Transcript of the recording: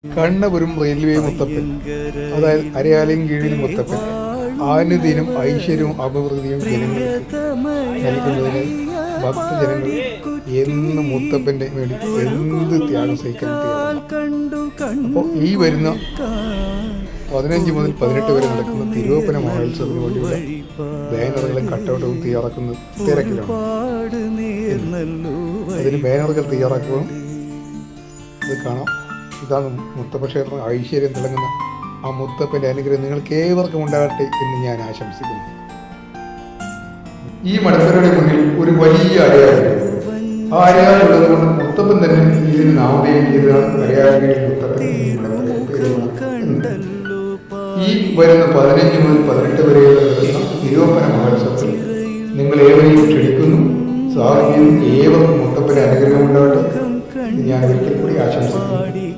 Kannapuram railway Muthappan, അതായത് അരയാലങ്കീഴിൽ മുത്തപ്പൻ ആനുദിനം ഐശ്വര്യവും അഭിവൃദ്ധിയും ജനങ്ങൾക്ക് നൽകുന്നതിന് ഭക്തജനങ്ങൾ എന്ന് മുത്തപ്പൻ്റെ വേണ്ടി എന്ത് ത്യാഗം സഹിക്കാൻ തയ്യാറാണ്. അപ്പോൾ ഈ വരുന്ന 15 മുതൽ 18 വരെ നടക്കുന്ന തിരുവപ്പന മഹോത്സവത്തിന് വേണ്ടിയുള്ള ബാനറുകളും കട്ടൗട്ടും തയ്യാറാക്കുന്ന തിരക്കിലാണ്. അതിന് ബാനറുകൾ തയ്യാറാക്കുകയും ഇത് കാണാം. ഇതാണ് മുത്തപ്പ ക്ഷേത്രം ഐശ്വര്യം തിളങ്ങുന്ന ആ മുത്തപ്പൻ്റെ അനുഗ്രഹം നിങ്ങൾക്ക് ഏവർക്കും ഉണ്ടാകട്ടെ എന്ന് ഞാൻ ആശംസിക്കുന്നു. ഈ മടത്തറയുടെ മുന്നിൽ ഒരു വലിയ അരയാലുണ്ട്. ആ അരയാലുള്ളത് കൊണ്ട് മുത്തപ്പൻ തന്നെ ഇതിന് നാമധേയം ചെയ്തതാണ് അരയാലുകളിൽ മുത്തപ്പൻ ഈ മടത്തറ. ഈ വരുന്ന 15 മുതൽ 18 വരെ നടക്കുന്ന തിരുവപ്പന മഹോത്സവത്തിൽ നിങ്ങൾ ഏവരെയും ക്ഷണിക്കുന്നു. സാഹചര്യം ഏവർക്കും മുത്തപ്പൻ്റെ അനുഗ്രഹം ഉണ്ടാകട്ടെ ഞാൻ ഒരിക്കൽ കൂടി ആശംസിക്കുന്നു.